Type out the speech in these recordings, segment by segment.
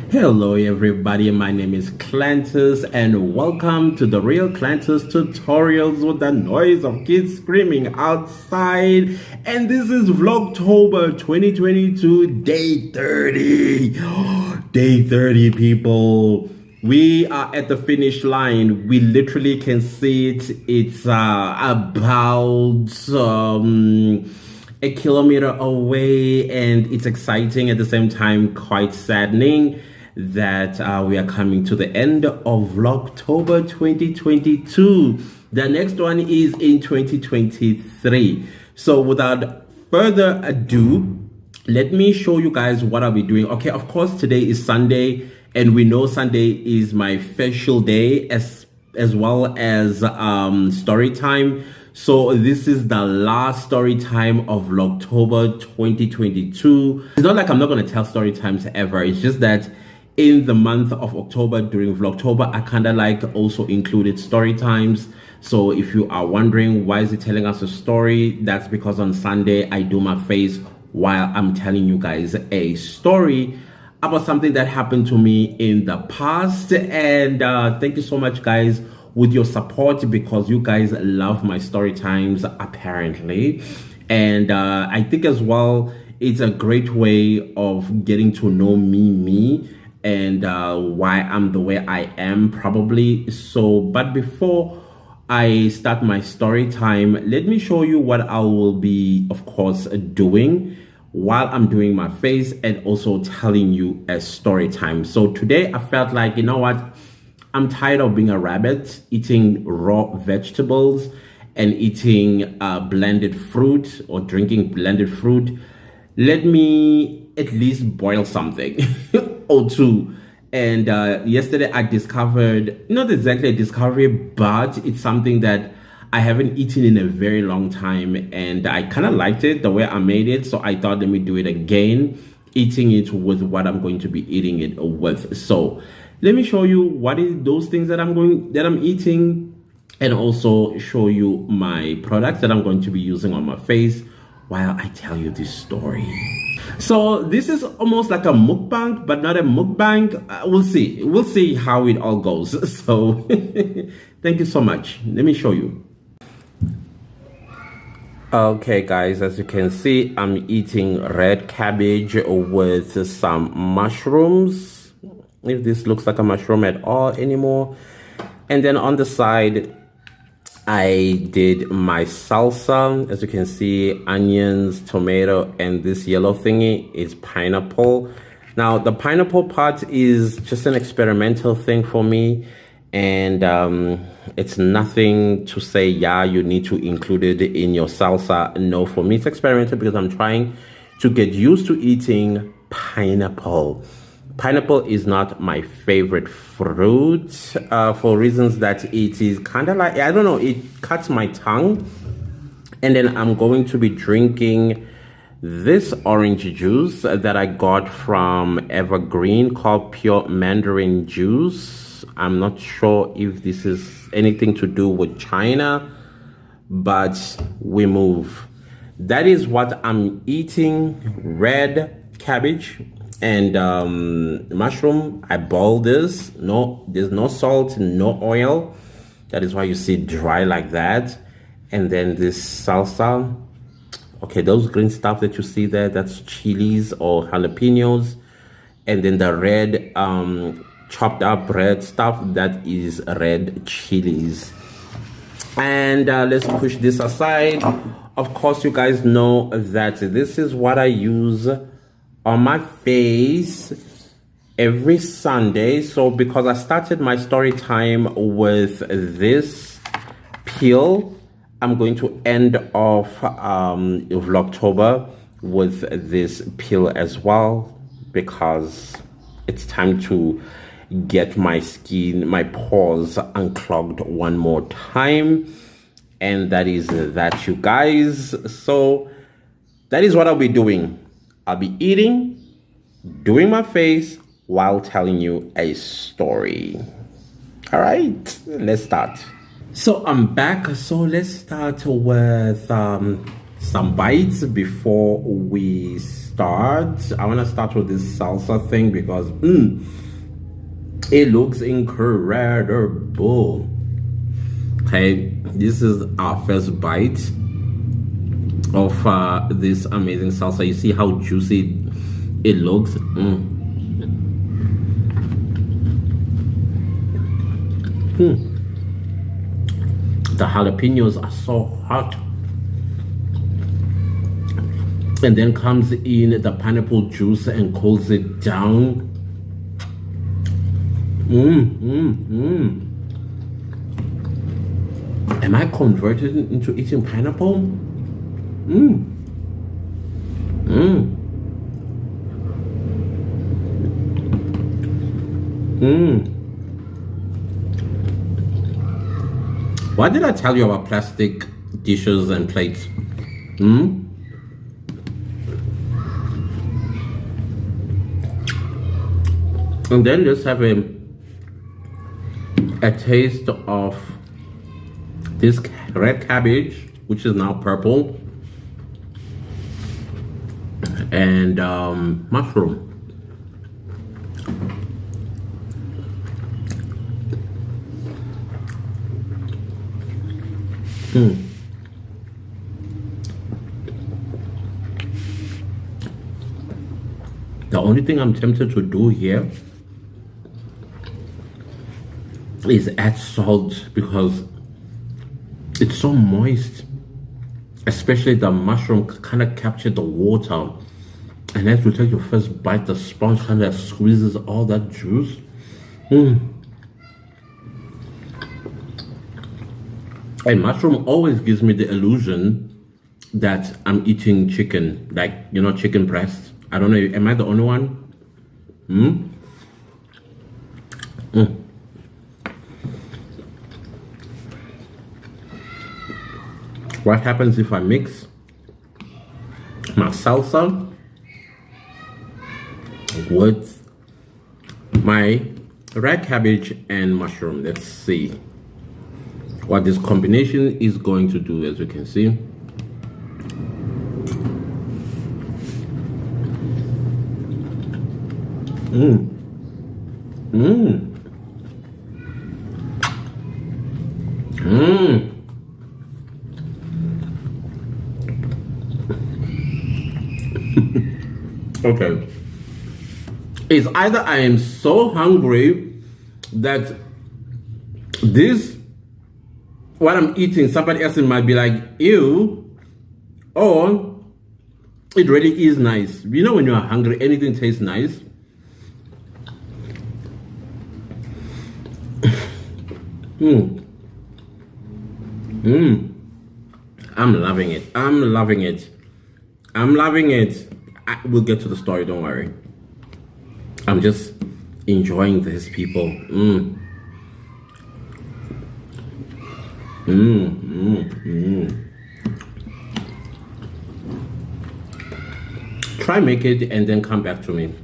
Hello everybody, my name is Clantus and welcome to the Real Clantus tutorials with the noise of kids screaming outside. And this is Vlogtober 2022 day 30. Day 30 people. We are at the finish line. We literally can see it. It's about a kilometer away, and it's exciting at the same time, quite saddening that we are coming to the end of Vlogtober 2022. The next one is in 2023. So without further ado, let me show you guys what I'll be doing. Okay, of course today is Sunday, and we know Sunday is my official day as well as story time. So this is the last story time of Vlogtober 2022. It's not like I'm not going to tell story times ever. It's just that in the month of October, during Vlogtober, I kind of like also included story times. So if you are wondering why is it telling us a story, that's because on Sunday I do my face while I'm telling you guys a story about something that happened to me in the past. And thank you so much guys with your support, because you guys love my story times apparently. And I think as well it's a great way of getting to know me and why I'm the way I am probably. So but before I start my story time, let me show you what I will be of course doing while I'm doing my face and also telling you a story time. So today I felt like, you know what, I'm tired of being a rabbit, eating raw vegetables and eating blended fruit or drinking blended fruit. Let me at least boil something or two. And yesterday I discovered, not exactly a discovery, but it's something that I haven't eaten in a very long time, and I kind of liked it the way I made it. So I thought, let me do it again, eating it with what I'm going to be eating it with. So let me show you what is those things that I'm eating, and also show you my products that I'm going to be using on my face while I tell you this story. So this is almost like a mukbang, but not a mukbang. We'll see how it all goes. So thank you so much. Let me show you. Okay guys, as you can see, I'm eating red cabbage with some mushrooms, if this looks like a mushroom at all anymore. And then on the side I did my salsa. As you can see, onions, tomato, and this yellow thingy is pineapple. Now the pineapple part is just an experimental thing for me, and it's nothing to say, yeah, you need to include it in your salsa. No, for me it's experimental because I'm trying to get used to eating pineapple. Pineapple is not my favorite fruit for reasons that it is kind of like, I don't know, it cuts my tongue. And then I'm going to be drinking this orange juice that I got from Evergreen called Pure Mandarin Juice. I'm not sure if this is anything to do with China, but we move. That is what I'm eating: red cabbage and mushroom. I boiled this. No, there's no salt, no oil. That is why you see it dry like that. And then this salsa. Okay, those green stuff that you see there, that's chilies or jalapenos. And then the red chopped up red stuff, that is red chilies. And let's push this aside. Of course, you guys know that this is what I use on my face every Sunday. So because I started my story time with this peel, I'm going to end off Vlogtober with this peel as well, because it's time to get my skin, my pores unclogged one more time. And that is that, you guys. So that is what I'll be doing. I'll be eating, doing my face while telling you a story. All right, let's start. So I'm back. So let's start with some bites before we start. I want to start with this salsa thing because it looks incredible. Okay, this is our first bite of this amazing salsa. You see how juicy it looks. The jalapenos are so hot. And then comes in the pineapple juice and cools it down. Am I converted into eating pineapple? Why did I tell you about plastic dishes and plates? And then let's have a taste of this red cabbage, which is now purple, and mushroom. The only thing I'm tempted to do here is add salt because it's so moist, especially the mushroom kind of captured the water, and as you take your first bite, the sponge kind of squeezes all that juice. And mushroom always gives me the illusion that I'm eating chicken, like, you know, chicken breast. I don't know, am I the only one? What happens if I mix my salsa with my red cabbage and mushroom? Let's see what this combination is going to do. As you can see, okay, it's either I am so hungry that this, what I'm eating, somebody else might be like, ew, or it really is nice. You know, when you're hungry, anything tastes nice. I'm loving it. I'm loving it. I'm loving it. We'll get to the story, don't worry. I'm just enjoying this, people. Try make it and then come back to me.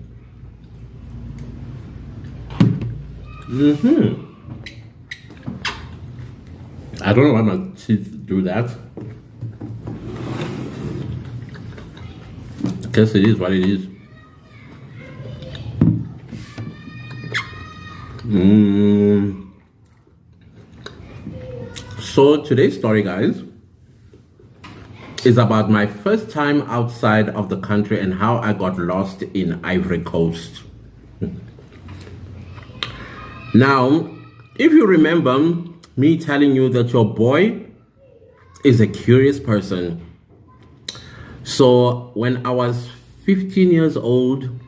I don't know why my teeth do that. I guess it is what it is. So today's story, guys, is about my first time outside of the country and how I got lost in Ivory Coast. Now, if you remember me telling you that your boy is a curious person. So when I was 16 years old in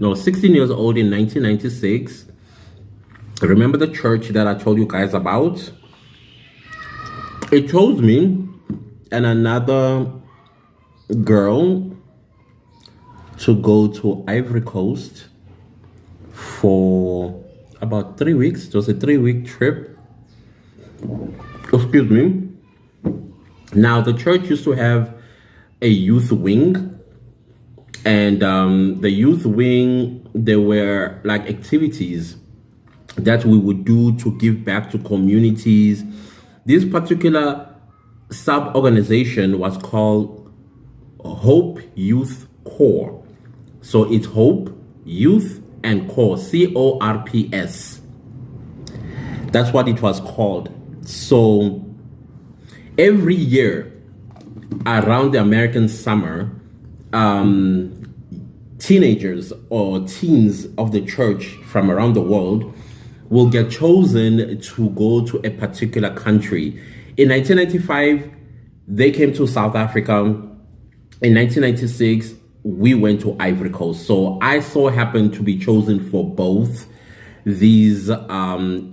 1996, remember the church that I told you guys about? It chose me and another girl to go to Ivory Coast for about 3 weeks. It was a 3-week trip. Excuse me. Now, the church used to have a youth wing, and the youth wing, there were like activities that we would do to give back to communities. This particular sub-organization was called Hope Youth Corps. So it's Hope, Youth, and Corps, CORPS. That's what it was called. So every year around the American summer, teenagers or teens of the church from around the world will get chosen to go to a particular country. In 1995, they came to South Africa. In 1996, we went to Ivory Coast. So I so happened to be chosen for both these what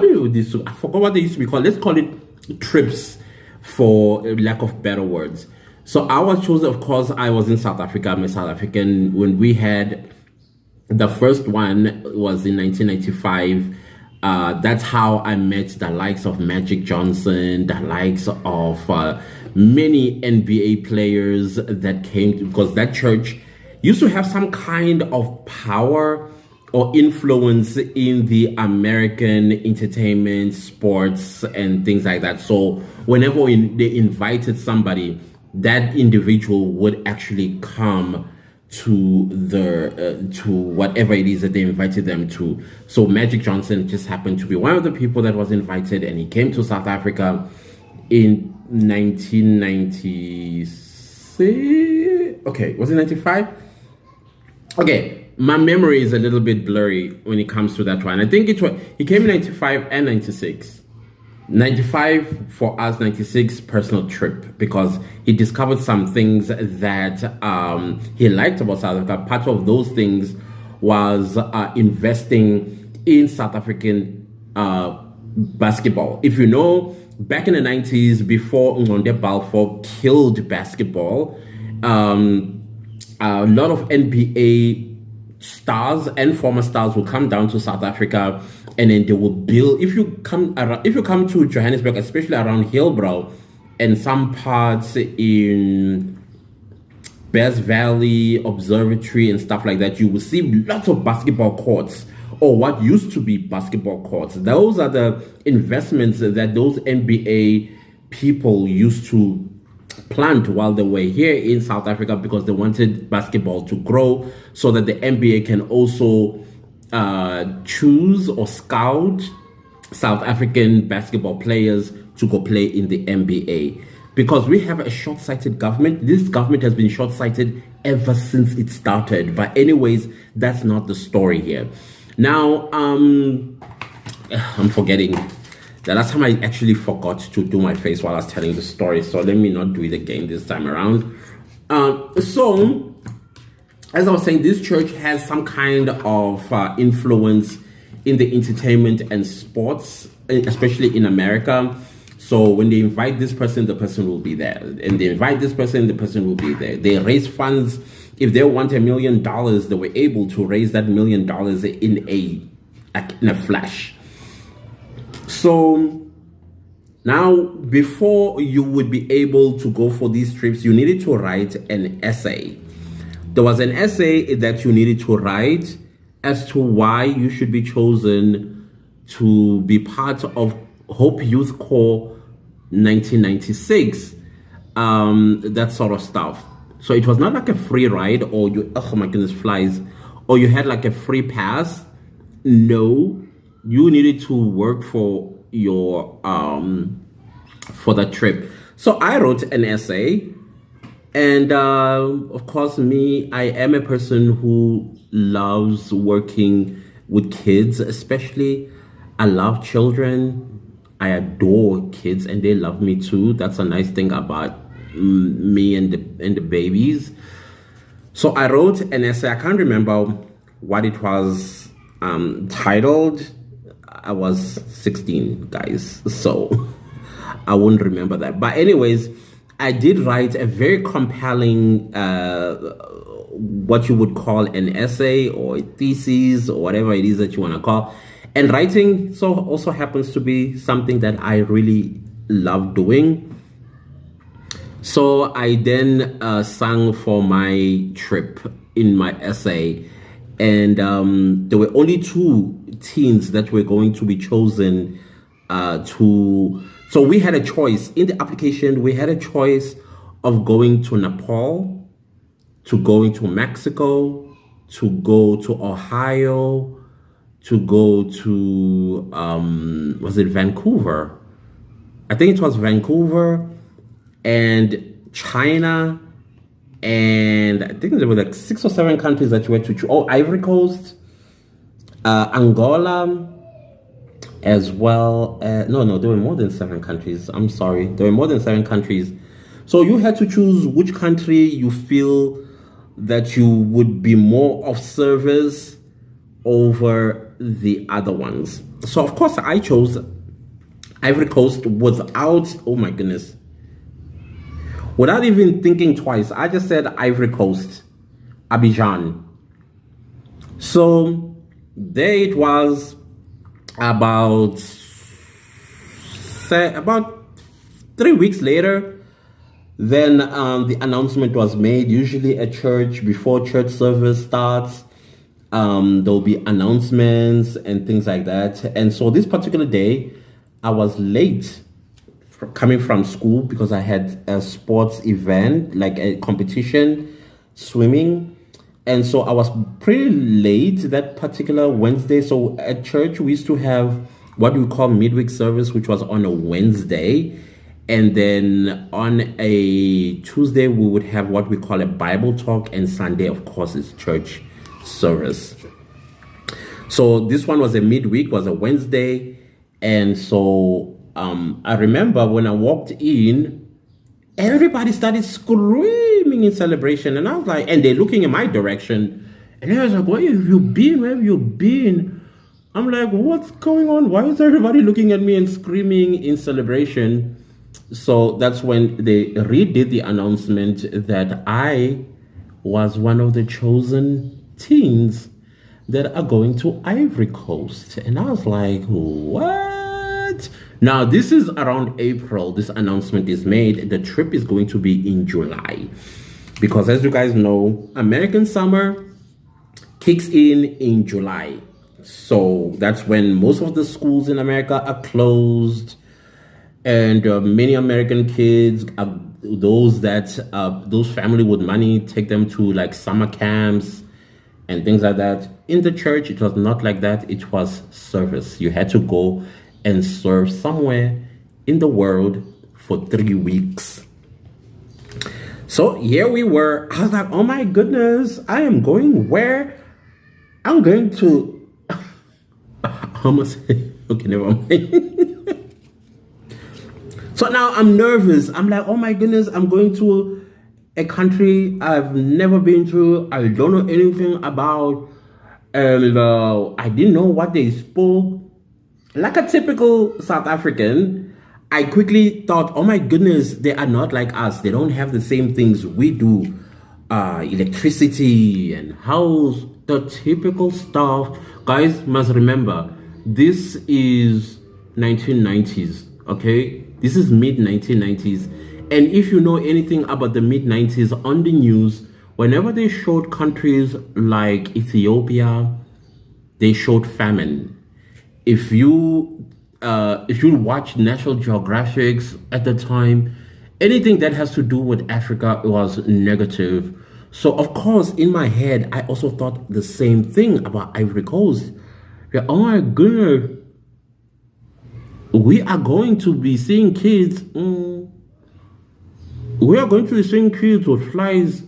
do this? I forgot what they used to be called. Let's call it trips, for lack of better words. So I was chosen. Of course, I was in South Africa. I'm a South African. When we had the first one was in 1995. That's how I met the likes of Magic Johnson, the likes of many NBA players that came to, because that church used to have some kind of power or influence in the American entertainment, sports, and things like that. So whenever they invited somebody, that individual would actually come to the to whatever it is that they invited them to. So Magic Johnson just happened to be one of the people that was invited, and he came to South Africa in 1996. Okay, was it 95? Okay, my memory is a little bit blurry when it comes to that one. I think he came in 95 and 96. 95 for us, 96 personal trip, because he discovered some things that he liked about South Africa. Part of those things was investing in South African basketball. If you know, back in the 90s, before Ngonde Balfour killed basketball, a lot of NBA stars and former stars will come down to South Africa, and then they will build. If you come to Johannesburg, especially around Hillbrow and some parts in Bears Valley Observatory and stuff like that, you will see lots of basketball courts, or what used to be basketball courts. Those are the investments that those NBA people used to plant while they were here in South Africa, because they wanted basketball to grow so that the NBA can also choose or scout South African basketball players to go play in the NBA. Because we have a short-sighted government. This government has been short-sighted ever since it started. But anyways, that's not the story here. Now, I'm forgetting. The last time I actually forgot to do my face while I was telling the story. So let me not do it again this time around. So, as I was saying, this church has some kind of influence in the entertainment and sports, especially in America. So when they invite this person, the person will be there. And they invite this person, the person will be there. They raise funds. If they want $1 million, they were able to raise that $1 million in a flash. So now, before you would be able to go for these trips, you needed to write an essay. There was an essay that you needed to write as to why you should be chosen to be part of Hope Youth Corps 1996, that sort of stuff. So it was not like a free ride, or you, oh my goodness, flies, or you had like a free pass. No, you needed to work for your for that trip. So I wrote an essay, and of course, I am a person who loves working with kids, especially. I love children. I adore kids, and they love me too. That's a nice thing about me and the babies. So I wrote an essay. I can't remember what it was titled. I was 16, guys, so I wouldn't remember that. But anyways, I did write a very compelling, what you would call an essay or a thesis or whatever it is that you want to call. And writing also happens to be something that I really love doing. So I then sang for my trip in my essay. And there were only 2 teens that were going to be chosen so we had a choice. In the application, we had a choice of going to Nepal to going to Mexico, to go to Ohio, to go to was it Vancouver? I think it was Vancouver and China, and I think there were like 6 or 7 countries that you went to. Oh, Ivory Coast, Angola, as well. No, there were more than 7 countries. I'm sorry, there were more than 7 countries. So you had to choose which country you feel that you would be more of service over the other ones. So of course I chose Ivory Coast without, oh my goodness, without even thinking twice. I just said Ivory Coast, Abidjan. So there it was, about 3 weeks later. Then the announcement was made. Usually at church, before church service starts, there'll be announcements and things like that. And so this particular day, I was late coming from school because I had a sports event, like a competition, swimming. And so I was pretty late that particular Wednesday. So at church, we used to have what we call midweek service, which was on a Wednesday. And then on a Tuesday, we would have what we call a Bible talk. And Sunday, of course, is church service. So this one was a midweek, was a Wednesday. And so I remember when I walked in, everybody started screaming in celebration. And I was like, and they're looking in my direction. And I was like, where have you been? Where have you been? I'm like, what's going on? Why is everybody looking at me and screaming in celebration? So that's when they redid the announcement that I was one of the chosen teens that are going to Ivory Coast. And I was like, what? Now, this is around April. This announcement is made. The trip is going to be in July. Because as you guys know, American summer kicks in July. So that's when most of the schools in America are closed. And many American kids, those family with money, take them to like summer camps and things like that. In the church, it was not like that. It was service. You had to go and serve somewhere in the world for 3 weeks. So here we were. I was like, oh my goodness, I am going where? I'm going to, okay, never mind. So now I'm nervous. I'm like, oh my goodness, I'm going to a country I've never been to. I don't know anything about. I didn't know what they spoke. Like a typical South African, I quickly thought, oh my goodness, they are not like us. They don't have the same things we do. Electricity and house, the typical stuff. Guys must remember, this is 1990s, okay? This is mid-1990s. And if you know anything about the mid-90s on the news, whenever they showed countries like Ethiopia, they showed famine. If you watch National Geographics at the time, anything that has to do with Africa was negative. So of course, in my head, I also thought the same thing about Ivory Coast. Yeah, oh my goodness. We are going to be seeing kids. We are going to be seeing kids with flies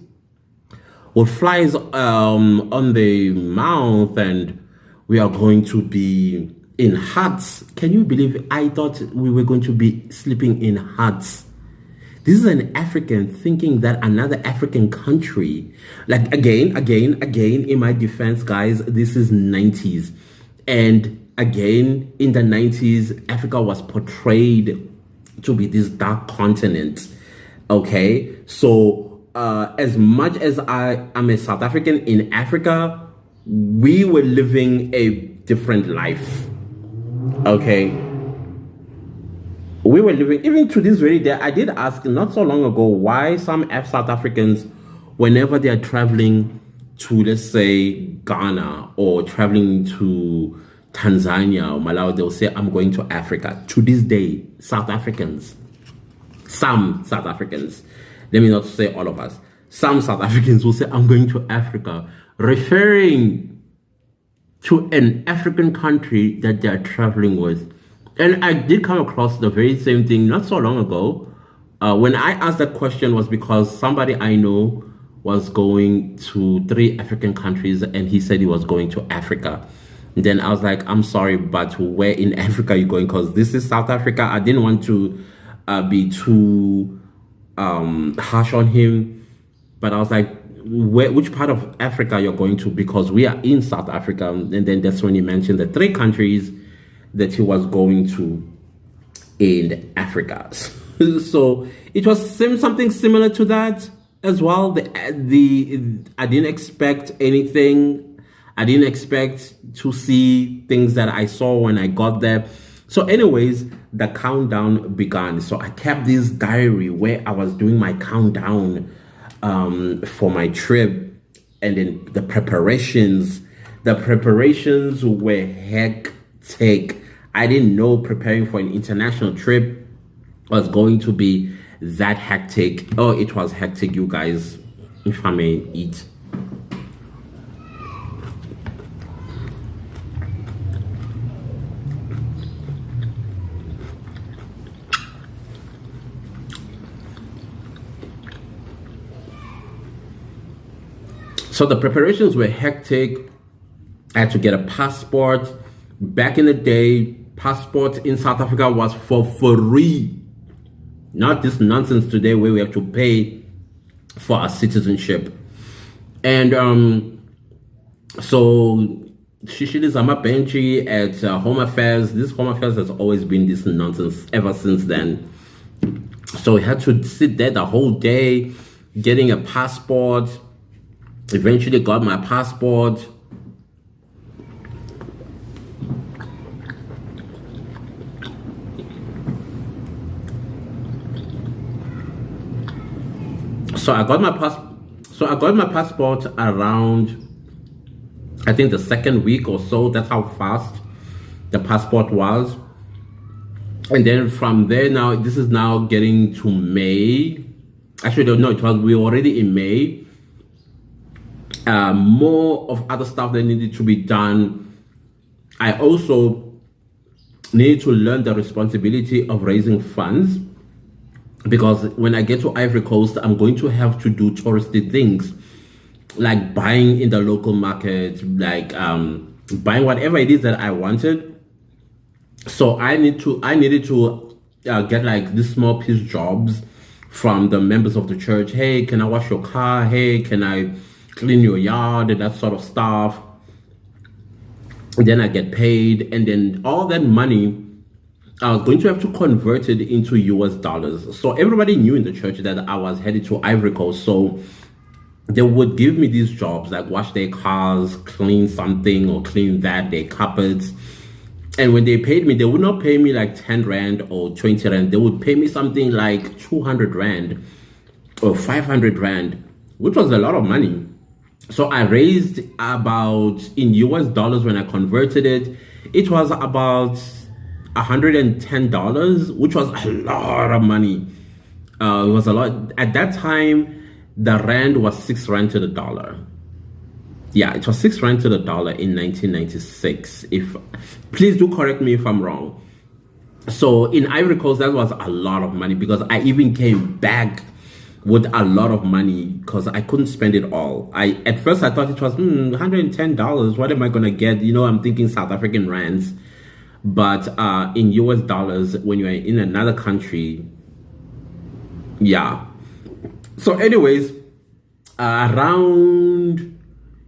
on the mouth, and we are going to be in huts. Can you believe it? I thought we were going to be sleeping in huts. This is an African thinking that another African country, like again, in my defense, guys, this is 90s. And again, in the 90s, Africa was portrayed to be this dark continent. Okay, so as much as I am a South African in Africa, we were living a different life. Okay, we were living, even to this very day. I did ask not so long ago why some South Africans, whenever they are traveling to, let's say, Ghana or traveling to Tanzania or Malawi, they'll say, I'm going to Africa. To this day, some South Africans, let me not say all of us, some South Africans will say, I'm going to Africa, referring to an African country that they're traveling with. And I did come across the very same thing not so long ago. When I asked that question was because somebody I know was going to 3 African countries and he said he was going to Africa. And then I was like, I'm sorry, but where in Africa are you going? Because this is South Africa. I didn't want to be too harsh on him, but I was like, which part of Africa you're going to? Because we are in South Africa. And then that's when he mentioned the 3 countries that he was going to in Africa. So it was something similar to that as well. I didn't expect anything. I didn't expect to see things that I saw when I got there. So anyways, the countdown began. So I kept this diary where I was doing my countdown for my trip, and then the preparations were hectic. I didn't know preparing for an international trip was going to be that hectic. Oh, it was hectic, you guys, if I may eat. So the preparations were hectic. I had to get a passport. Back in the day, passport in South Africa was for free. Not this nonsense today where we have to pay for our citizenship. And so Shishili Zama Benchi at Home Affairs. This Home Affairs has always been this nonsense ever since then. So we had to sit there the whole day getting a passport. Eventually got my passport. So I got my passport around, I think, the 2nd week or so. That's how fast the passport was. And then from there, now this is now getting to May. Actually, no, we were already in May. More of other stuff that needed to be done. I also needed to learn the responsibility of raising funds, because when I get to Ivory Coast, I'm going to have to do touristy things like buying in the local market, like buying whatever it is that I wanted. So I needed to get like these small piece jobs from the members of the church. Hey, can I wash your car? Hey, can I clean your yard? And that sort of stuff. And then I get paid, and then all that money I was going to have to convert it into US dollars. So everybody knew in the church that I was headed to Ivory Coast. So they would give me these jobs, like wash their cars, clean something or clean their carpets. And when they paid me, they would not pay me like 10 Rand or 20 Rand. They would pay me something like 200 Rand or 500 Rand, which was a lot of money. So I raised about, in US dollars, when I converted it, it was about $110, which was a lot of money. It was a lot. At that time, the Rand was 6 Rand to the dollar. Yeah, it was 6 Rand to the dollar in 1996. Please do correct me if I'm wrong. So in Ivory Coast, that was a lot of money, because I even came back with a lot of money because I couldn't spend it all. At first I thought it was $110. What am I gonna get? You know, I'm thinking South African rands. But in US dollars, when you're in another country, yeah. So anyways, around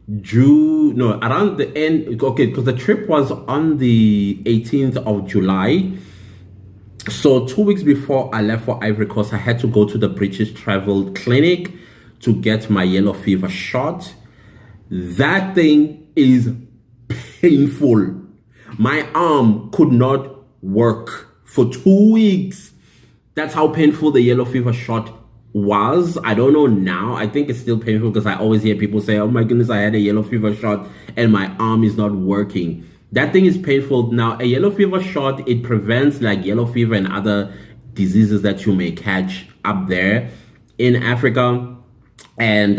the end, okay, because the trip was on the 18th of July. So 2 weeks before I left for Ivory Coast, I had to go to the British Travel Clinic to get my yellow fever shot. That thing is painful. My arm could not work for 2 weeks. That's how painful the yellow fever shot was. I don't know now. I think it's still painful because I always hear people say, oh my goodness, I had a yellow fever shot and my arm is not working. That thing is painful. Now, a yellow fever shot, it prevents like yellow fever and other diseases that you may catch up there in Africa. and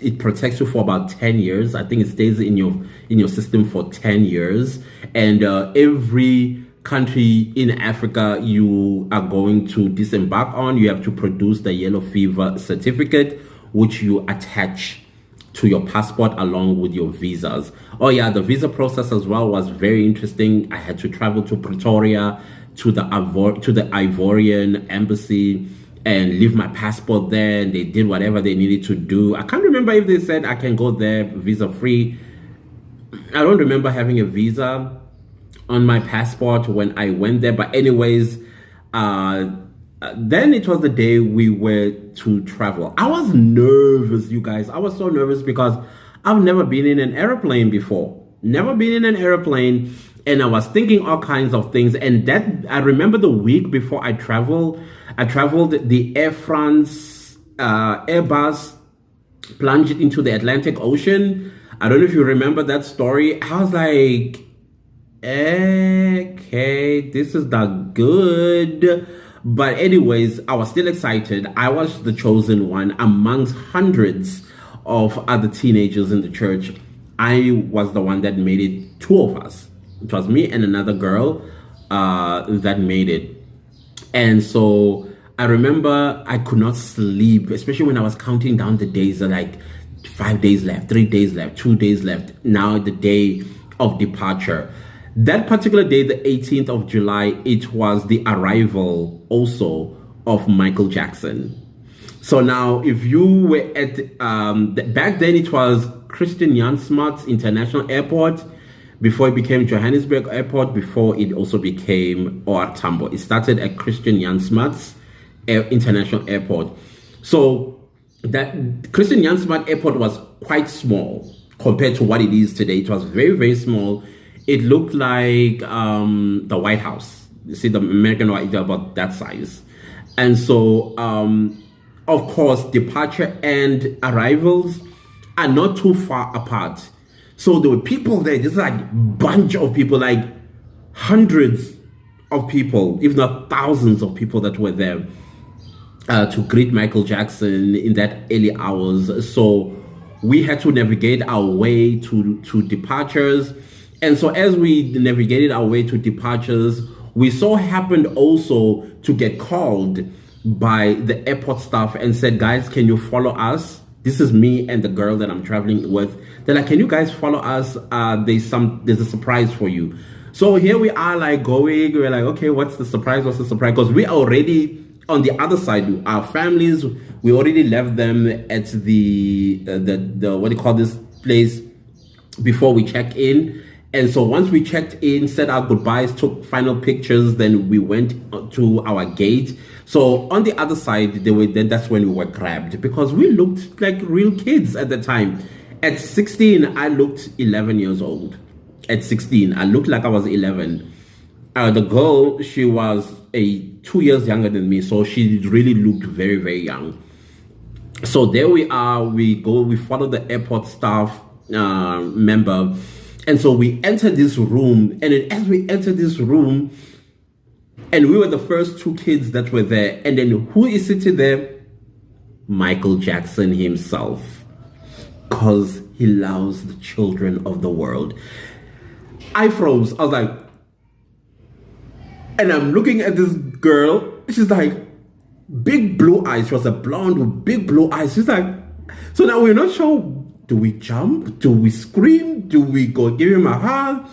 it protects you for about 10 years. I think it stays in your system for 10 years, and every country in Africa you are going to disembark on, you have to produce the yellow fever certificate, which you attach to your passport along with your visas. Oh yeah, the visa process as well was very interesting. I had to travel to Pretoria to the Ivorian embassy and leave my passport there, and they did whatever they needed to do. I can't remember if they said I can go there visa free. I don't remember having a visa on my passport when I went there, but anyways, then it was the day we were to travel. I was nervous, you guys. I was so nervous because I've never been in an airplane before. Never been in an airplane. And I was thinking all kinds of things. And that, I remember the week before I traveled the Air France Airbus plunged into the Atlantic Ocean. I don't know if you remember that story. I was like, okay, this is not good. But anyways, I was still excited. I was the chosen one amongst hundreds of other teenagers in the church. I was the one that made it, two of us. It was me and another girl that made it. And so I remember I could not sleep, especially when I was counting down the days, like 5 days left, 3 days left, 2 days left. Now the day of departure. That particular day, the 18th of July, it was the arrival also of Michael Jackson. So now, if you were at, back then it was Christian Jansmart International Airport, before it became Johannesburg Airport, before it also became OR Tambo. It started at Christian Jansmart's International Airport. So that Christian Jansmart Airport was quite small compared to what it is today. It was very, very small. It looked like the White House. You see, the American White House, about that size. And so, of course, departure and arrivals are not too far apart. So there were people there, just like a bunch of people, like hundreds of people, if not thousands of people that were there to greet Michael Jackson in that early hours. So we had to navigate our way to departures. And so as we navigated our way to departures, we so happened also to get called by the airport staff and said, guys, can you follow us? This is me and the girl that I'm traveling with. They're like, can you guys follow us? There's a surprise for you. So here we are, like going, we're like, okay, what's the surprise? What's the surprise? Because we are already on the other side. Our families, we already left them at the what do you call this place before we check in. And so once we checked in, said our goodbyes, took final pictures, then we went to our gate. So on the other side, that's when we were grabbed, because we looked like real kids at the time. At 16, I looked 11 years old. At 16, I looked like I was 11. The girl, she was 2 years younger than me, so she really looked very, very young. So there we are, we follow the airport staff member. And so we entered this room, and then as we entered this room, and we were the first two kids that were there, and then who is sitting there? Michael Jackson himself, because he loves the children of the world. I froze. I was like, and I'm looking at this girl, she's like, big blue eyes. She was a blonde with big blue eyes. She's like, so now we're not sure. Do we jump? Do we scream? Do we go give him a hug?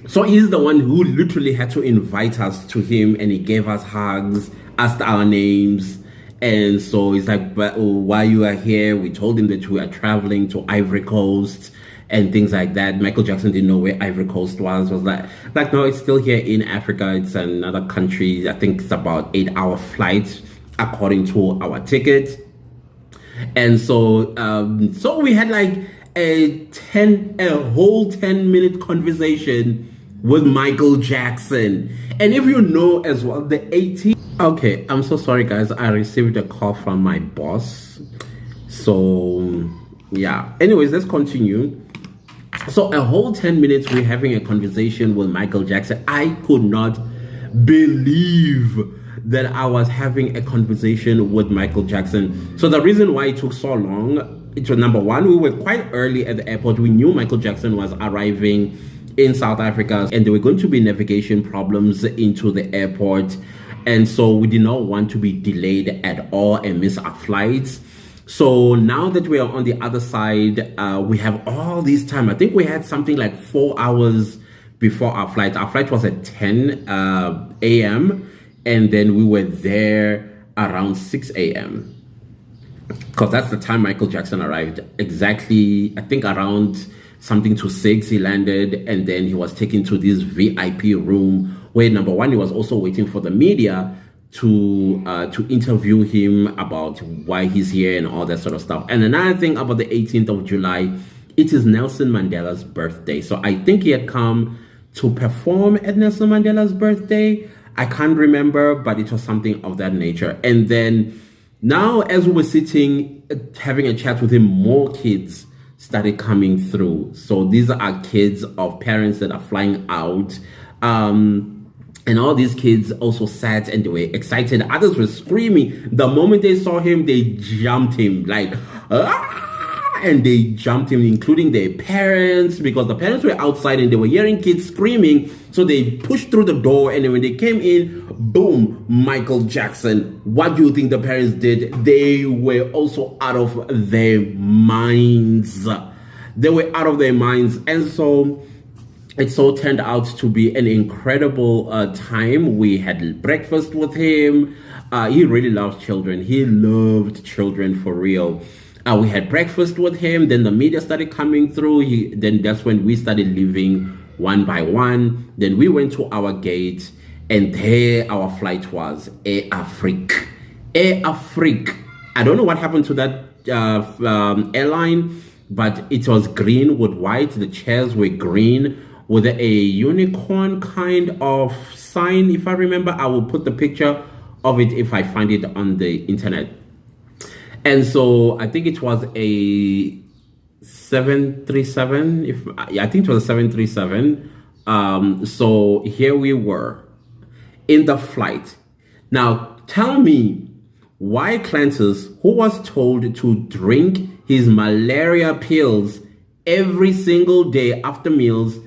So he's the one who literally had to invite us to him, and he gave us hugs, asked our names. And so he's like, but while you are here, we told him that we are traveling to Ivory Coast and things like that. Michael Jackson didn't know where Ivory Coast was like, no, it's still here in Africa. It's another country. I think it's about 8-hour flight according to our ticket. And so so we had like a whole 10-minute conversation with Michael Jackson. And if you know as well, the 18th. Okay, I'm so sorry guys, I received a call from my boss. So yeah, anyways, let's continue. So a whole 10 minutes we're having a conversation with Michael Jackson. I could not believe that I was having a conversation with Michael Jackson. So the reason why it took so long, it was number one, we were quite early at the airport. We knew Michael Jackson was arriving in South Africa and there were going to be navigation problems into the airport. And so we did not want to be delayed at all and miss our flights. So now that we are on the other side, we have all this time. I think we had something like 4 hours before our flight. Our flight was at 10 a.m. and then we were there around 6 a.m. because that's the time Michael Jackson arrived. Exactly, I think around something to 6 he landed, and then he was taken to this VIP room where number one, he was also waiting for the media to interview him about why he's here and all that sort of stuff. And another thing about the 18th of July, it is Nelson Mandela's birthday. So I think he had come to perform at Nelson Mandela's birthday. I can't remember, but it was something of that nature. And then now as we were sitting, having a chat with him, more kids started coming through. So these are kids of parents that are flying out. And all these kids also sat and they were excited. Others were screaming. The moment they saw him, they jumped him like, ah! And they jumped him, including their parents, because the parents were outside and they were hearing kids screaming. So they pushed through the door, and then when they came in, boom, Michael Jackson. What do you think the parents did? They were also out of their minds. They were out of their minds. And so it so turned out to be an incredible time. We had breakfast with him. He really loved children. He loved children for real. We had breakfast with him. Then the media started coming through. Then that's when we started leaving one by one. Then we went to our gate, and there our flight was. Air Afrique. Air Afrique. I don't know what happened to that airline, but it was green with white. The chairs were green with a unicorn kind of sign. If I remember, I will put the picture of it if I find it on the internet. And so I think it was a 737. I think it was a 737. So here we were in the flight. Now tell me why Clantus, who was told to drink his malaria pills every single day after meals,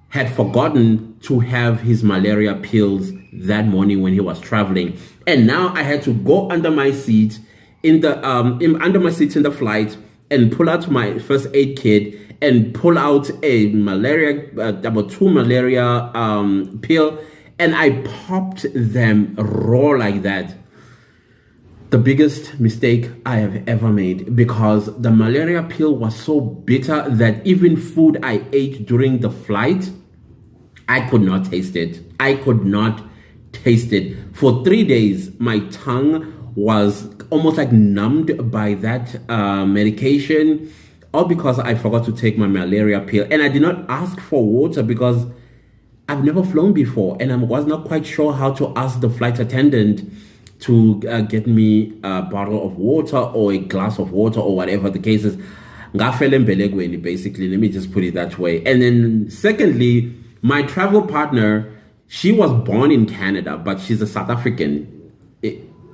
had forgotten to have his malaria pills that morning when he was traveling. And now I had to go under my seat in the flight and pull out my first aid kit and pull out a malaria about 2 malaria pill, and I popped them raw like that. The biggest mistake I have ever made, because the malaria pill was so bitter that even food I ate during the flight, I could not taste it. I could not taste it. For 3 days, my tongue was almost like numbed by that medication, all because I forgot to take my malaria pill. And I did not ask for water because I've never flown before, and I was not quite sure how to ask the flight attendant to get me a bottle of water or a glass of water or whatever the case is. Basically, let me just put it that way. And then secondly, my travel partner, she was born in Canada, but she's a South African.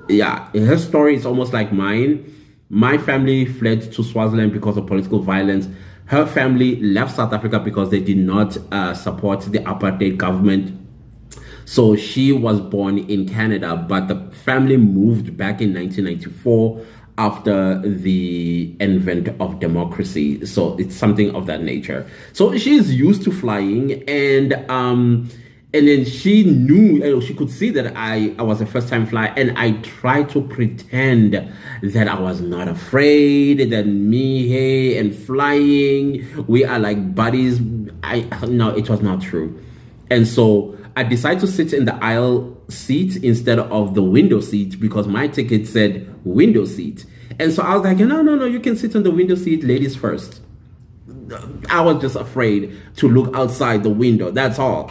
Her story is almost like mine. My family fled to Swaziland because of political violence. Her family left South Africa because they did not support the apartheid government. So she was born in Canada, but the family moved back in 1994 after the advent of democracy. So it's something of that nature. So she's used to flying, and then she knew, she could see that I was a first-time flyer, and I tried to pretend that I was not afraid, that me, hey, and flying, we are like buddies. No, it was not true. And so I decided to sit in the aisle seat instead of the window seat because my ticket said window seat. And so I was like, no, you can sit on the window seat, ladies first. I was just afraid to look outside the window, that's all.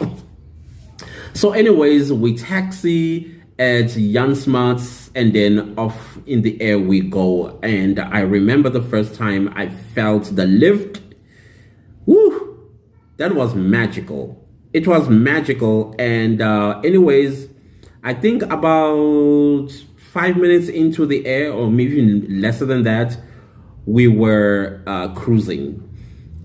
So anyways, we taxi at Jan Smart's, and then off in the air we go. And I remember the first time I felt the lift. Woo! That was magical. It was magical. And anyways, I think about 5 minutes into the air, or maybe even lesser than that, we were cruising.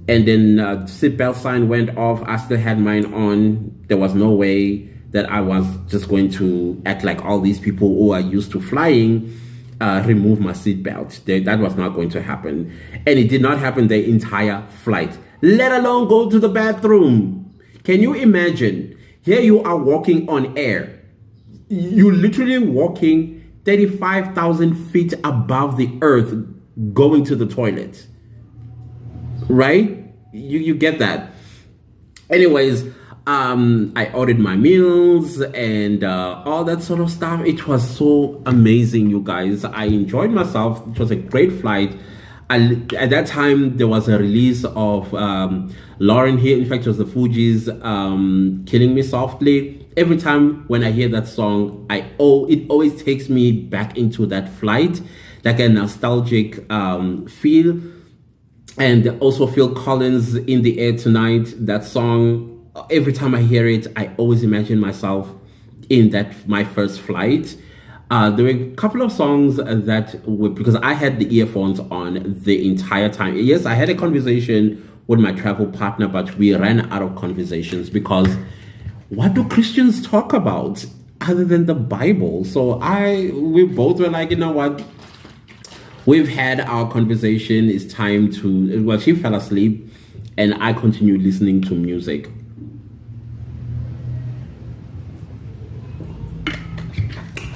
And then seatbelt sign went off. I still had mine on. There was no way that I was just going to act like all these people who are used to flying, remove my seatbelt. That was not going to happen. And it did not happen the entire flight, let alone go to the bathroom. Can you imagine? Here you are walking on air. You literally walking 35,000 feet above the earth, going to the toilet. Right? You get that. Anyways, I ordered my meals and all that sort of stuff. It was so amazing, you guys. I enjoyed myself. It was a great flight. At that time, there was a release of Lauren Hill. In fact, it was the Fugees, Killing Me Softly. Every time when I hear that song, it always takes me back into that flight, like a nostalgic feel. And also Phil Collins, In the Air Tonight, that song, every time I hear it, I always imagine myself in my first flight. There were a couple of songs that were, because I had the earphones on the entire time. Yes, I had a conversation with my travel partner, but we ran out of conversations because what do Christians talk about other than the Bible? So we both were like, you know what? We've had our conversation. It's time to, well, she fell asleep and I continued listening to music.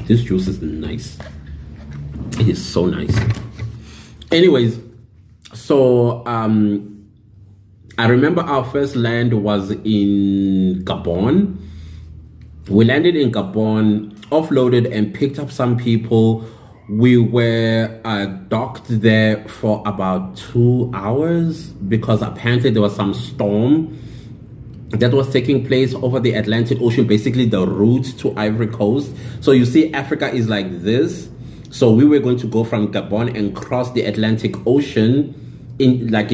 This juice is nice. It is so nice. Anyways, so I remember our first land was in Gabon. We landed in Gabon, offloaded and picked up some people. We were docked there for about 2 hours because apparently there was some storm that was taking place over the Atlantic Ocean, basically the route to Ivory Coast. So you see, Africa is like this. So we were going to go from Gabon and cross the Atlantic Ocean in that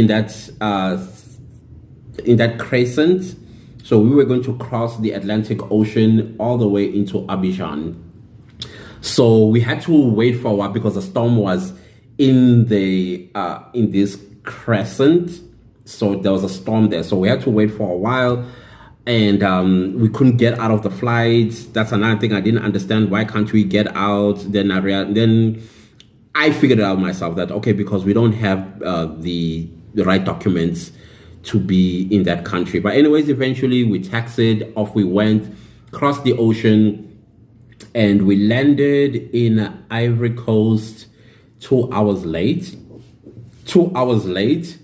crescent. So we were going to cross the Atlantic Ocean all the way into Abidjan. So we had to wait for a while because the storm was in this crescent. So there was a storm there. So we had to wait for a while, and we couldn't get out of the flight. That's another thing I didn't understand. Why can't we get out? Then I figured it out myself that, okay, because we don't have the right documents to be in that country. But anyways, eventually we taxied, off we went, crossed the ocean, and we landed in Ivory Coast 2 hours late. 2 hours late.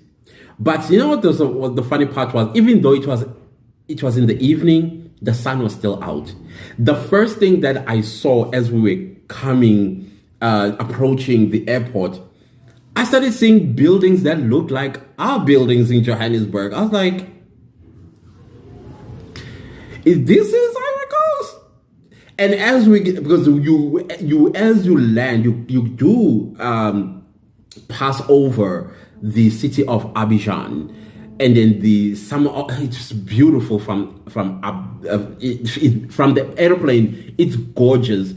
But you know what the funny part was? Even though it was in the evening, the sun was still out. The first thing that I saw as we were coming, approaching the airport, I started seeing buildings that looked like our buildings in Johannesburg. I was like, this is Ivory Coast? And as we get, because as you land, you do pass over the city of Abidjan, and then it's just beautiful from the airplane. It's gorgeous.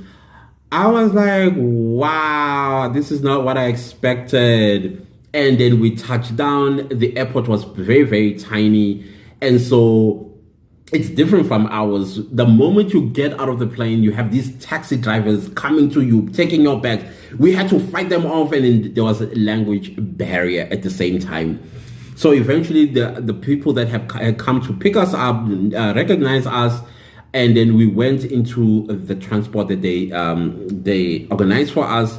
I was like, wow, this is not what I expected. And then we touched down. The airport was very, very tiny, and so it's different from ours. The moment you get out of the plane, you have these taxi drivers coming to you, taking your bags. We had to fight them off, and then there was a language barrier at the same time. So eventually the people that had come to pick us up recognized us, and then we went into the transport that they organized for us,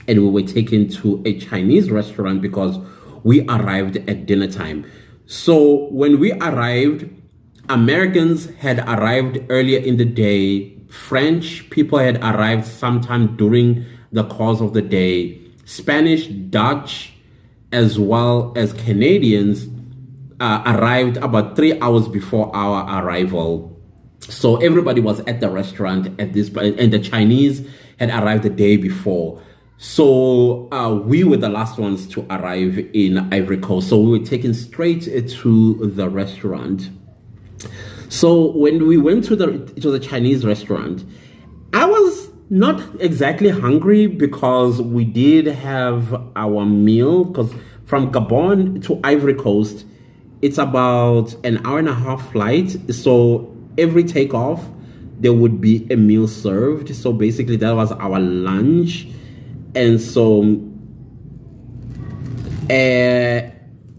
and we were taken to a Chinese restaurant because we arrived at dinner time. So when we arrived, Americans had arrived earlier in the day. French people had arrived sometime during the course of the day. Spanish, Dutch, as well as Canadians arrived about 3 hours before our arrival. So everybody was at the restaurant at this point, and the Chinese had arrived the day before. So we were the last ones to arrive in Ivory Coast. So we were taken straight to the restaurant. So when we went to it was a Chinese restaurant, I was not exactly hungry because we did have our meal. Because from Gabon to Ivory Coast, it's about an hour and a half flight. So every takeoff, there would be a meal served. So basically, that was our lunch. And so I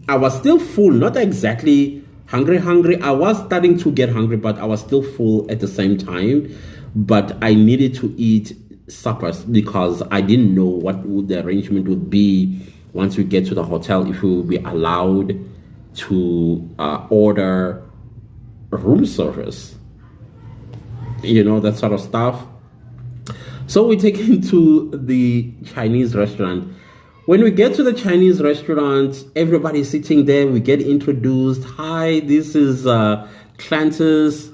was still full, not exactly hungry. I was starting to get hungry, but I was still full at the same time. But I needed to eat suppers because I didn't know what the arrangement would be once we get to the hotel, if we will be allowed to order room service, that sort of stuff. So we take him to the Chinese restaurant. When we get to the Chinese restaurant, everybody's sitting there. We get introduced. Hi, this is Clantis.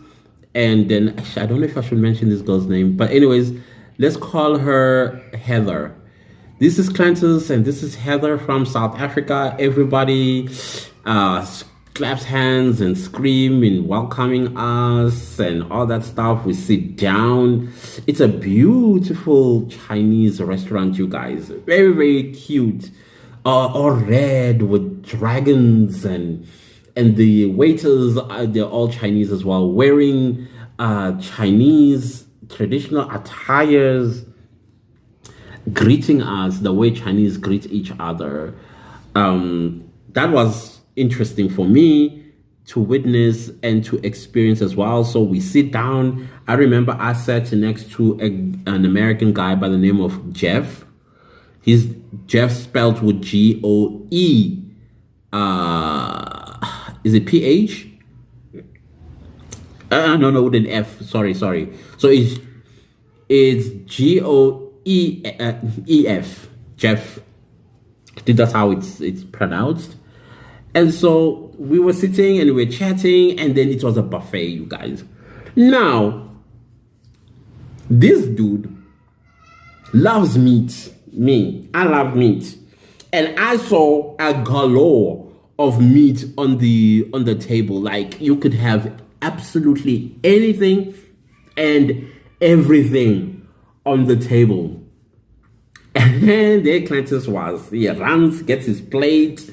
And then, actually, I don't know if I should mention this girl's name. But anyways, let's call her Heather. This is Clantis and this is Heather from South Africa. Everybody claps hands and scream in welcoming us and all that stuff. We sit down. It's a beautiful Chinese restaurant, you guys. Very, very cute. All red with dragons, and the waiters, they're all Chinese as well, wearing Chinese traditional attires, greeting us the way Chinese greet each other. That was interesting for me to witness and to experience as well. So we sit down. I remember I sat next to an American guy by the name of Jeff. He's Jeff spelled with G-O-E. Is it P-H? No, with an F. Sorry. So it's G-O-E-F. Jeff. I think that's how it's pronounced. And so we were sitting and we were chatting, and then it was a buffet, you guys. Now, this dude loves meat. I love meat. And I saw a galore of meat on the table. Like, you could have absolutely anything and everything on the table. And there Clantis was. He runs, gets his plate.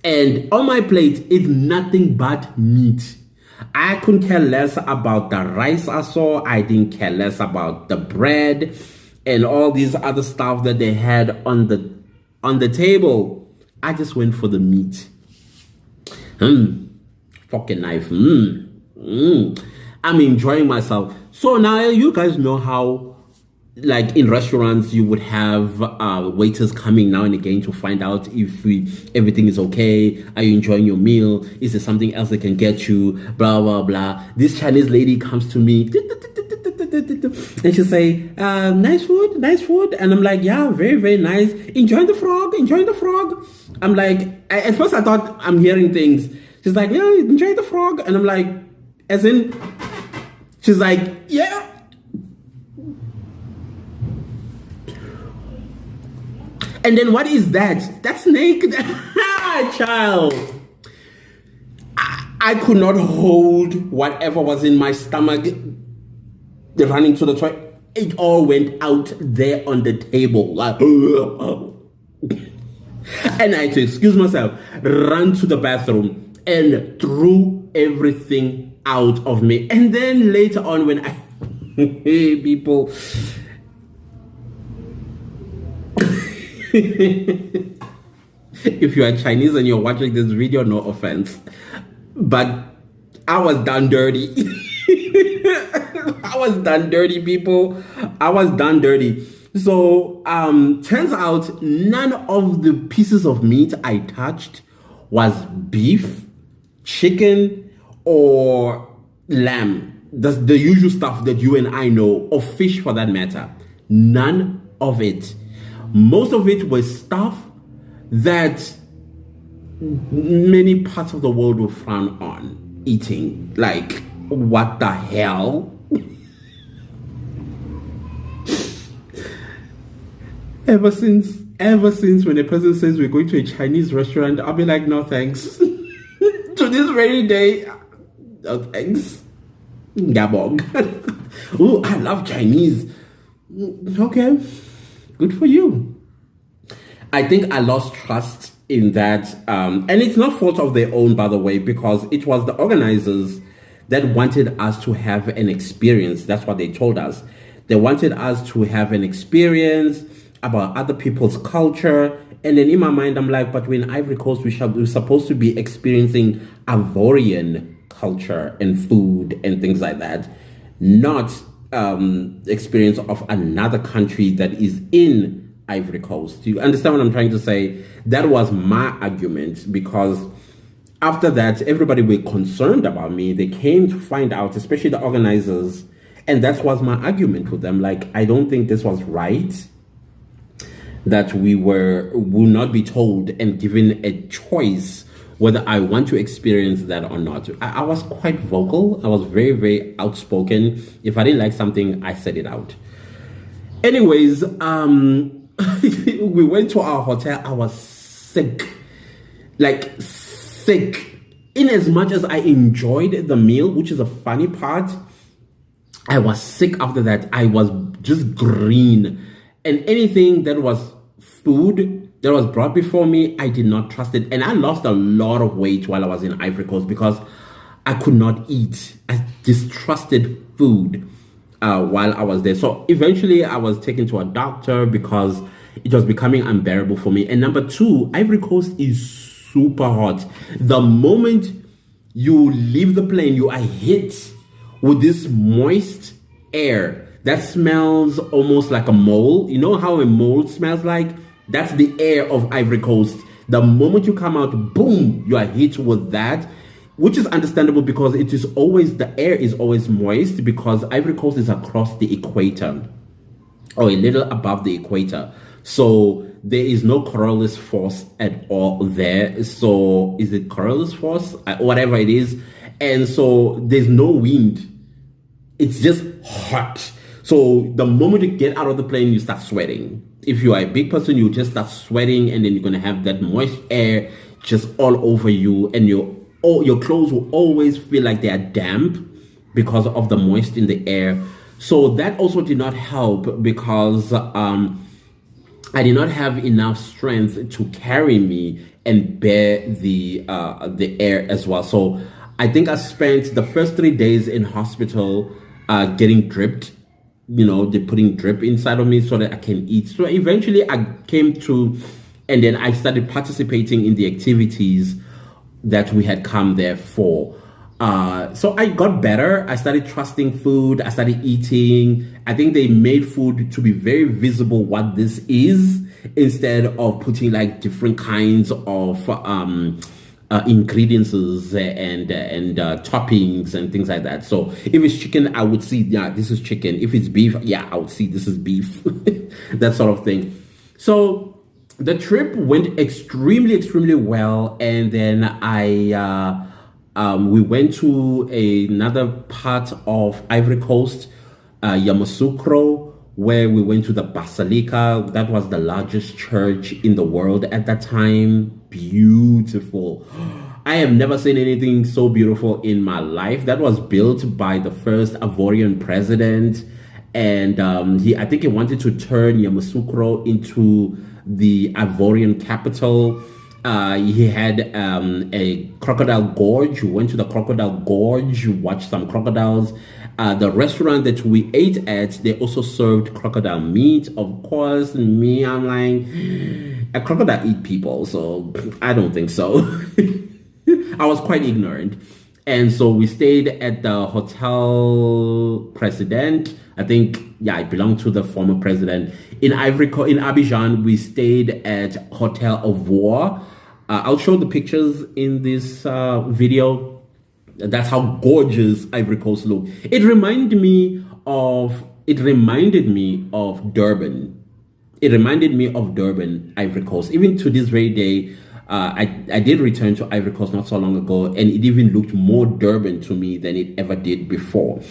And on my plate is nothing but meat. I couldn't care less about the rice I saw. I didn't care less about the bread and all these other stuff that they had on the table. I just went for the meat. Fucking knife. I'm enjoying myself. So now you guys know how, like in restaurants, you would have waiters coming now and again to find out if everything is okay. Are you enjoying your meal? Is there something else they can get you? Blah, blah, blah. This Chinese lady comes to me and she'll say, nice food. And I'm like, yeah, very, very nice. Enjoying the frog. I'm like, at first I thought I'm hearing things. She's like, yeah, enjoy the frog. And I'm like, as in, she's like, yeah. And then what is that? That's snake. Child. I could not hold whatever was in my stomach running to the toilet. It all went out there on the table. Like, and I had to excuse myself, run to the bathroom, and threw everything out of me. And then later on, when I people if you are Chinese and you're watching this video, no offense, but I was done dirty. I was done dirty, people. I was done dirty. So turns out none of the pieces of meat I touched was beef, chicken, or lamb. That's the usual stuff that you and I know, or fish for that matter. None of it. Most of it was stuff that many parts of the world will frown on eating. Like, what the hell? Ever since when a person says we're going to a Chinese restaurant, I'll be like, no thanks. To this very day, no thanks. Gabog. Oh, I love Chinese. Okay, good for you. I think I lost trust in that. And it's not fault of their own, by the way, because it was the organizers that wanted us to have an experience. That's what they told us. They wanted us to have an experience about other people's culture. And then in my mind, I'm like, but we're in Ivory Coast, we're supposed to be experiencing Ivorian culture and food and things like that, not experience of another country that is in Ivory Coast. Do you understand what I'm trying to say? That was my argument, because after that, everybody were concerned about me. They came to find out, especially the organizers, and that was my argument with them. Like, I don't think this was right, that we will not be told and given a choice whether I want to experience that or not. I was quite vocal. I was very, very outspoken. If I didn't like something, I said it out. Anyways, we went to our hotel. I was sick, like sick. In as much as I enjoyed the meal, which is a funny part, I was sick after that. I was just green. And anything that was food that was brought before me, I did not trust it. And I lost a lot of weight while I was in Ivory Coast because I could not eat. I distrusted food while I was there. So eventually I was taken to a doctor because it was becoming unbearable for me. And number two, Ivory Coast is super hot. The moment you leave the plane, you are hit with this moist air that smells almost like a mole. You know how a mole smells like? That's the air of Ivory Coast. The moment you come out, boom, you are hit with that, which is understandable because it is always, the air is always moist because Ivory Coast is across the equator, or a little above the equator. So there is no Coriolis force at all there. So is it Coriolis force? Whatever it is. And so there's no wind. It's just hot. So the moment you get out of the plane, you start sweating. If you are a big person, you just start sweating, and then you're going to have that moist air just all over you, and your clothes will always feel like they are damp because of the moist in the air. So that also did not help because I did not have enough strength to carry me and bear the air as well. So I think I spent the first 3 days in hospital getting dripped. You know, they're putting drip inside of me so that I can eat. So eventually I came to, and then I started participating in the activities that we had come there for. So I got better. I started trusting food. I started eating. I think they made food to be very visible what this is, instead of putting like different kinds of ingredients and toppings and things like that. So if it's chicken, I would see, yeah, this is chicken. If it's beef, yeah, I would see this is beef. That sort of thing. So the trip went extremely, extremely well. And then we went to another part of Ivory Coast, Yamoussoukro, where we went to the Basilica. That was the largest church in the world at that time. Beautiful. I have never seen anything so beautiful in my life. That was built by the first Ivorian president. And I think he wanted to turn Yamoussoukro into the Ivorian capital. He had a crocodile gorge. We went to the crocodile gorge, watched some crocodiles. The restaurant that we ate at, they also served crocodile meat. Of course, me, I'm like, a crocodile eat people, so I don't think so. I was quite ignorant. And so we stayed at the Hotel President. I think, yeah, it belonged to the former president. In Abidjan, we stayed at Hotel Ivoire. I'll show the pictures in this video. That's how gorgeous Ivory Coast looked. It reminded me of Durban. It reminded me of Durban, Ivory Coast. Even to this very day, I did return to Ivory Coast not so long ago, and it even looked more Durban to me than it ever did before.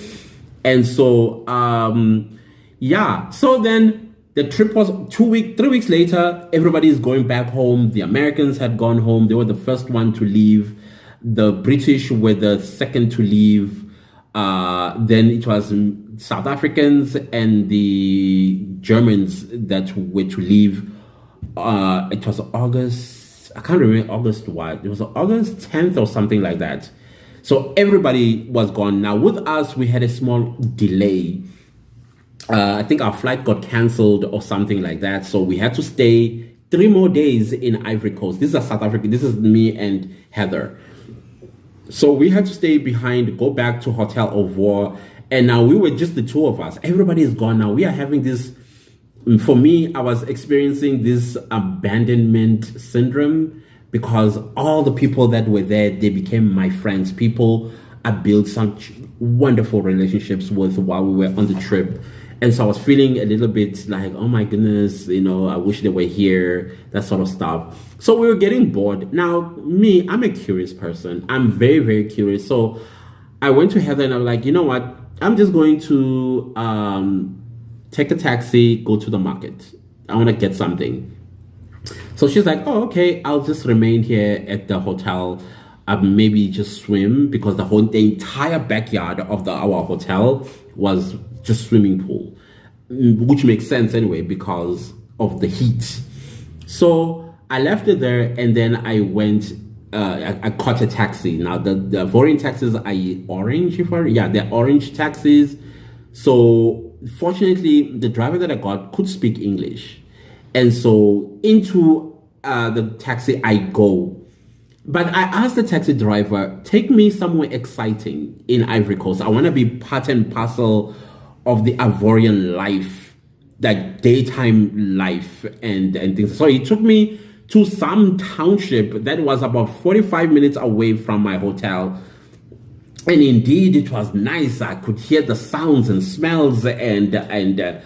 And so, yeah. So then the trip was 3 weeks later. Everybody is going back home. The Americans had gone home. They were the first one to leave. The British were the second to leave. Then it was South Africans and the Germans that were to leave. It was August, I can't remember August what. It was August 10th or something like that. So everybody was gone. Now with us, we had a small delay. I think our flight got cancelled or something like that. So we had to stay 3 more days in Ivory Coast. This is South Africa. This is me and Heather. So we had to stay behind, go back to Hotel au Revoir. And now we were just the two of us. Everybody is gone now. We are having this, for me, I was experiencing this abandonment syndrome because all the people that were there, they became my friends. People I built such wonderful relationships with while we were on the trip. And so I was feeling a little bit like, oh my goodness, I wish they were here, that sort of stuff. So we were getting bored. Now, me, I'm a curious person. I'm very, very curious. So I went to Heather and I was like, you know what? I'm just going to take a taxi, go to the market. I want to get something. So she's like, oh, okay, I'll just remain here at the hotel. Maybe just swim, because the entire backyard of our hotel was just swimming pool, which makes sense anyway because of the heat. So I left it there, and then I went. I caught a taxi. Now the Ivorian taxis are orange. They're orange taxis. So fortunately, the driver that I got could speak English, and so into the taxi I go. But I asked the taxi driver, take me somewhere exciting in Ivory Coast. I want to be part and parcel of the Ivorian life, like daytime life and things. So he took me to some township that was about 45 minutes away from my hotel. And indeed, it was nice. I could hear the sounds and smells and the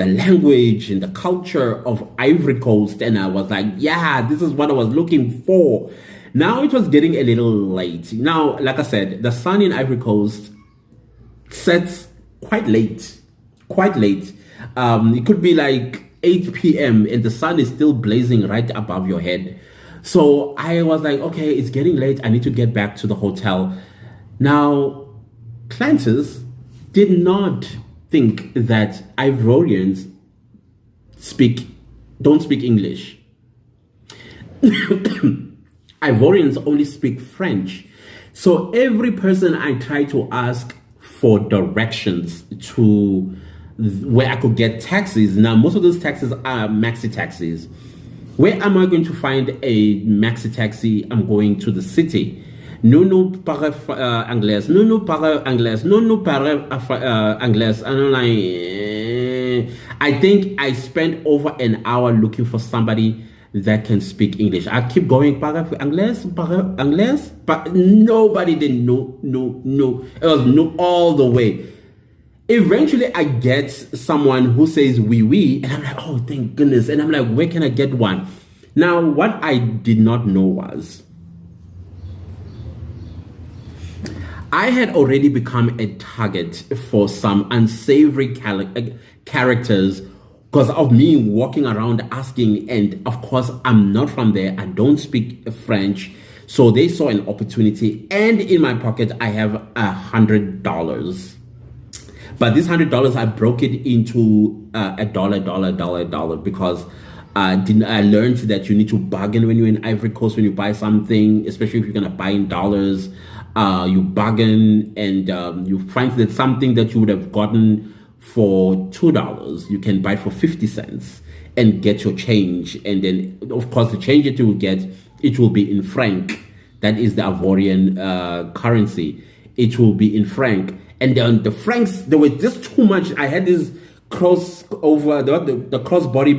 language and the culture of Ivory Coast. And I was like, yeah, this is what I was looking for. Now it was getting a little late. Now, like I said, the sun in Ivory Coast sets quite late. It could be like 8 p.m. and the sun is still blazing right above your head. So I was like, okay, it's getting late. I need to get back to the hotel. Now, Clantis did not think that Ivorians don't speak English. Ivorians only speak French. So every person I tried to ask for directions to where I could get taxis. Now, most of those taxis are maxi taxis. Where am I going to find a maxi taxi? I'm going to the city. Non parle anglais. Non parle anglais. Non parle anglais. And I'm like, I think I spent over an hour looking for somebody that can speak English. I keep going, parle anglais, but nobody did no. It was no all the way. Eventually, I get someone who says oui, and I'm like, oh, thank goodness. And I'm like, where can I get one? Now, what I did not know was I had already become a target for some unsavory characters because of me walking around asking. And of course, I'm not from there. I don't speak French. So they saw an opportunity. And in my pocket, I have $100. But this $100, I broke it into a dollar because I learned that you need to bargain when you're in Ivory Coast, when you buy something, especially if you're going to buy in dollars. You bargain and you find that something that you would have gotten for $2, you can buy it for 50 cents and get your change. And then, of course, the change that you will get, it will be in franc. That is the Ivorian currency. It will be in franc. And then the francs, there was just too much. I had this crossover, the crossbody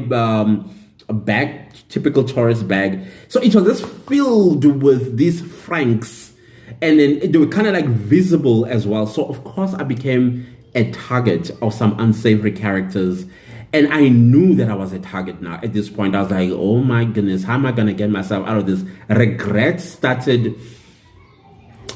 bag, typical tourist bag. So it was just filled with these francs. And then they were kind of like visible as well. So of course I became a target of some unsavory characters. And I knew that I was a target now. At this point, I was like, oh my goodness, how am I going to get myself out of this? Regret started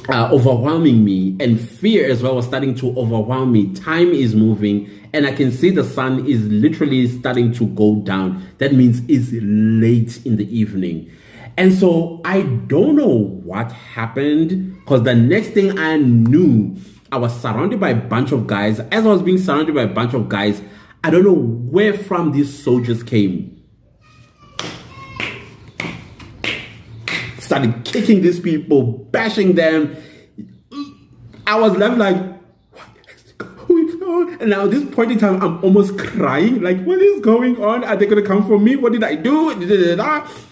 overwhelming me, and fear as well was starting to overwhelm me. Time is moving, and I can see the sun is literally starting to go down. That means it's late in the evening. And so I don't know what happened, because the next thing I knew, I was surrounded by a bunch of guys. As I was being surrounded by a bunch of guys, I don't know where from these soldiers came. Started kicking these people, bashing them. I was left like, and now at this point in time, I'm almost crying. Like, what is going on? Are they going to come for me? What did I do?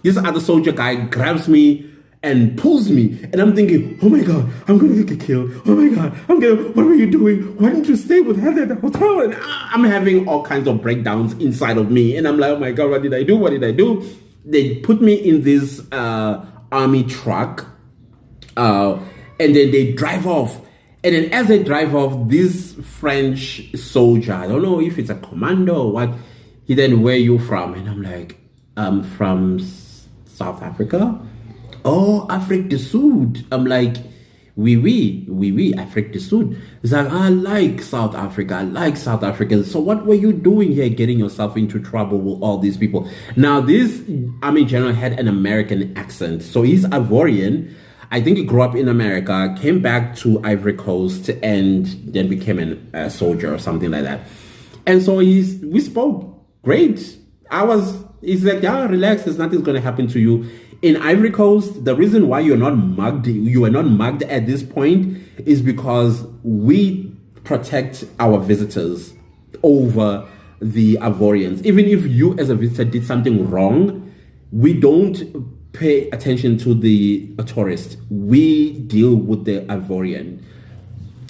This other soldier guy grabs me and pulls me. And I'm thinking, oh my God, I'm going to get killed. Oh my God, what were you doing? Why didn't you stay with Heather at the hotel? And I'm having all kinds of breakdowns inside of me. And I'm like, oh my God, what did I do? What did I do? They put me in this army truck. And then they drive off. And then as they drive off, this French soldier, I don't know if it's a commando or what, he then, where are you from? And I'm like, I'm from South Africa. Oh, Afrique du Sud. I'm like, oui, Afrique du Sud. He's like, I like South Africa. I like South Africans. So what were you doing here, getting yourself into trouble with all these people? Now, this army general had an American accent. So he's Ivorian. I think he grew up in America, came back to Ivory Coast, and then became a soldier or something like that. And so we spoke great. He's like, yeah, relax, there's nothing's going to happen to you. In Ivory Coast, the reason why you are not mugged at this point is because we protect our visitors over the Ivorians. Even if you as a visitor did something wrong, we don't pay attention to the tourist. We deal with the Ivorian.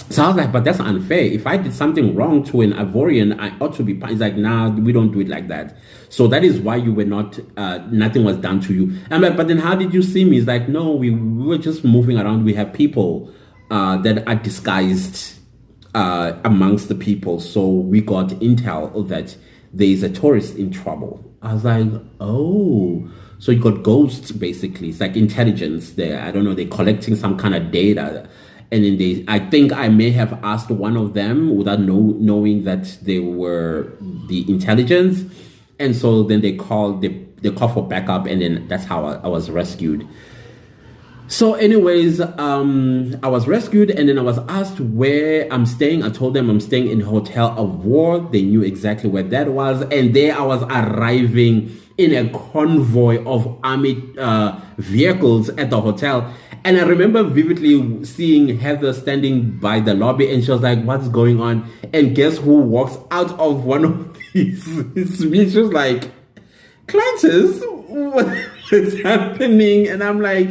So I was like, but that's unfair. If I did something wrong to an Ivorian, I ought to be punished. He's like, nah, we don't do it like that. So that is why you were not, nothing was done to you. I'm like, but then how did you see me? He's like, no, we were just moving around. We have people that are disguised amongst the people. So we got intel that there is a tourist in trouble. I was like, oh. So you got ghosts, basically. It's like intelligence there. I don't know, they're collecting some kind of data. And then I think I may have asked one of them without knowing that they were the intelligence. And so then they call for backup, and then that's how I was rescued. So anyways, I was rescued, and then I was asked where I'm staying. I told them I'm staying in Hotel of War. They knew exactly where that was. And there I was arriving in a convoy of army vehicles at the hotel. And I remember vividly seeing Heather standing by the lobby, and she was like, what's going on? And guess who walks out of one of these? She was like, Clantis, what is happening? And I'm like,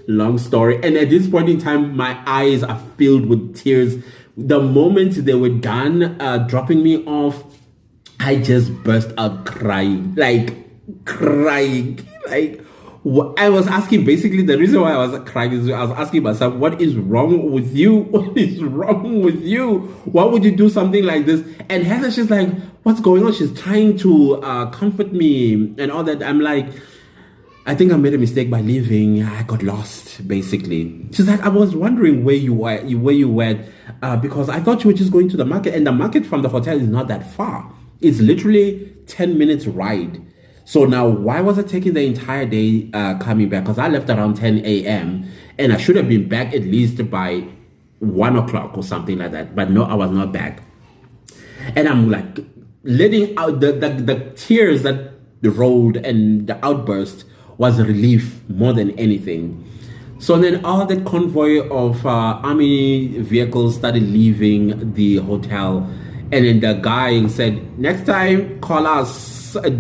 long story. And at this point in time, my eyes are filled with tears. The moment they were done dropping me off, I just burst out crying. Like, I was asking, basically the reason why I was crying is I was asking myself, what is wrong with you? What is wrong with you? Why would you do something like this? And Heather, she's like, what's going on? She's trying to comfort me and all that. I'm like, I think I made a mistake by leaving. I got lost, basically. She's like, I was wondering where you were, because I thought you were just going to the market, and the market from the hotel is not that far. It's literally 10 minutes ride. So now, why was I taking the entire day coming back? Because I left around 10 a.m. and I should have been back at least by 1 o'clock or something like that. But no, I was not back. And I'm like letting out the tears that rolled, and the outburst was relief more than anything. So then all that convoy of army vehicles started leaving the hotel. And then the guy said, next time, call us.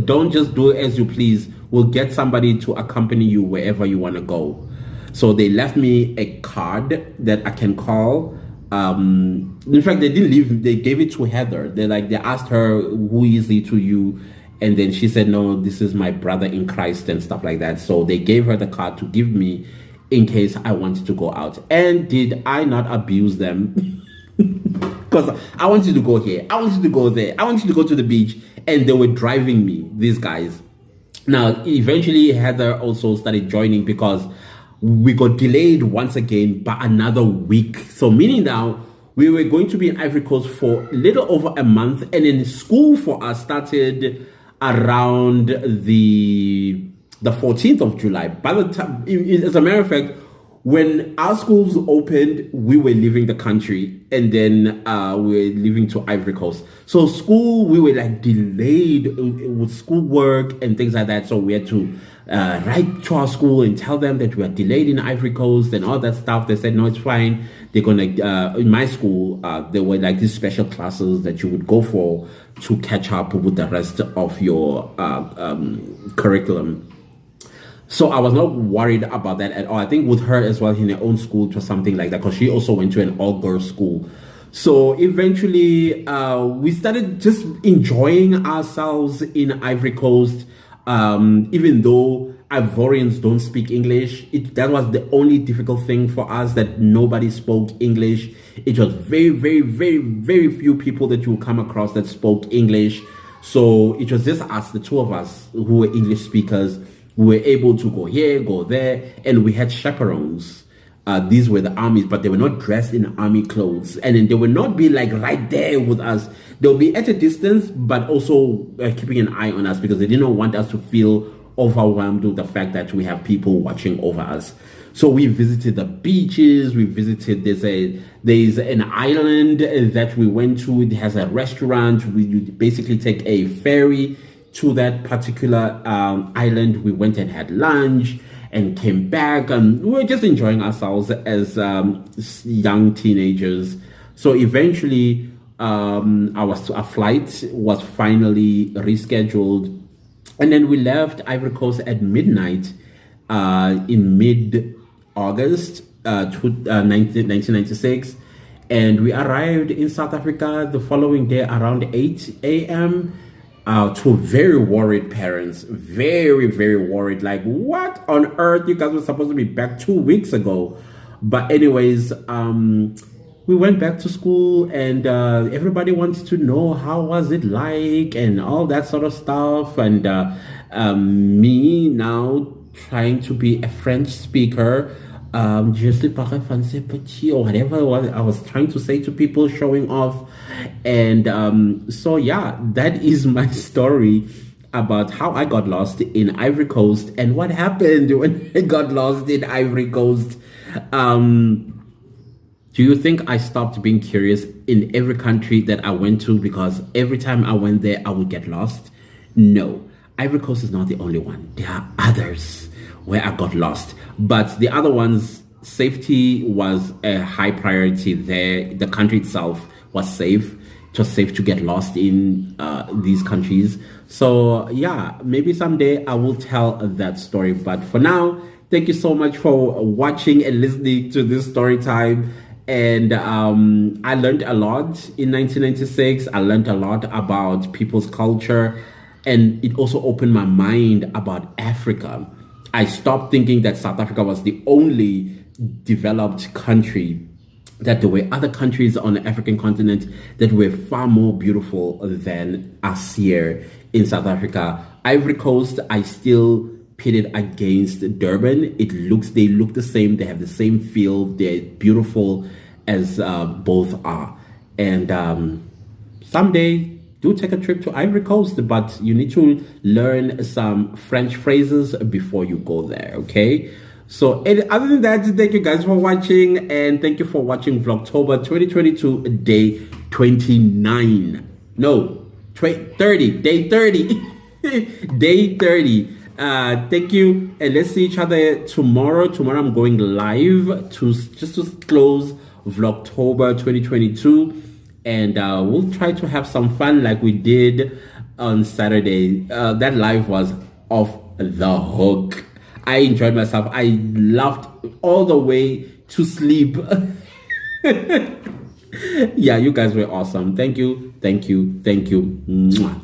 Don't just do as you please. We'll get somebody to accompany you wherever you want to go. So they left me a card that I can call. In fact, they didn't leave. They gave it to Heather. They asked her, who is he to you? And then she said, no, this is my brother in Christ and stuff like that. So they gave her the card to give me in case I wanted to go out. And did I not abuse them? Because I wanted to go here, I wanted to go there, I wanted to go to the beach, and they were driving me, these guys. Now, eventually, Heather also started joining because we got delayed once again by another week. So meaning now, we were going to be in Ivory Coast for a little over a month, and then school for us started around the 14th of July. By the time, as a matter of fact, when our schools opened, we were leaving the country, and then we were leaving to Ivory Coast. So school, we were like delayed with schoolwork and things like that. So we had to write to our school and tell them that we are delayed in Ivory Coast and all that stuff. They said, no, it's fine. They're gonna, in my school, there were like these special classes that you would go for to catch up with the rest of your curriculum. So I was not worried about that at all. I think with her as well in her own school, it was something like that, because she also went to an all-girls school. So eventually, we started just enjoying ourselves in Ivory Coast, even though Ivorians don't speak English. That was the only difficult thing for us, that nobody spoke English. It was very, very, very, very few people that you would come across that spoke English. So it was just us, the two of us, who were English speakers. We were able to go here, go there, and we had chaperones. These were the armies, but they were not dressed in army clothes. And then they would not be like right there with us. They'll be at a distance, but also keeping an eye on us, because they didn't want us to feel overwhelmed with the fact that we have people watching over us. So we visited the beaches. We visited, there's an island that we went to. It has a restaurant. You basically take a ferry to that particular island. We went and had lunch and came back, and we were just enjoying ourselves as young teenagers. So eventually, our flight was finally rescheduled, and then we left Ivory Coast at midnight in mid-August 1996, and we arrived in South Africa the following day around 8 a.m. To very worried parents, very, very worried. Like, what on earth? You guys were supposed to be back 2 weeks ago. But anyways, we went back to school, and everybody wanted to know how was it like and all that sort of stuff. And me now trying to be a French speaker, je sais parler français petit, or whatever I was trying to say to people, showing off. And so yeah, that is my story about how I got lost in Ivory Coast and what happened when I got lost in Ivory Coast. Do you think I stopped being curious in every country that I went to because every time I went there I would get lost? No, Ivory Coast is not the only one. There are others where I got lost, but the other ones, safety was a high priority there. The country itself was safe. It was safe to get lost in these countries. So yeah, maybe someday I will tell that story. But for now, thank you so much for watching and listening to this story time. And I learned a lot in 1996. I learned a lot about people's culture, and it also opened my mind about Africa. I stopped thinking that South Africa was the only developed country, that there were other countries on the African continent that were far more beautiful than us here in South Africa. Ivory Coast, I still pit it against Durban. They look the same. They have the same feel. They're beautiful as both are. And someday, do take a trip to Ivory Coast, but you need to learn some French phrases before you go there, okay? So other than that, thank you guys for watching, and thank you for watching Vlogtober 2022, day 29. No, 30, day 30. Day 30. Thank you, and let's see each other tomorrow. Tomorrow I'm going live just to close Vlogtober 2022. And we'll try to have some fun like we did on Saturday. That live was off the hook. I enjoyed myself. I laughed all the way to sleep. Yeah, you guys were awesome. Thank you. Thank you. Thank you. Mwah.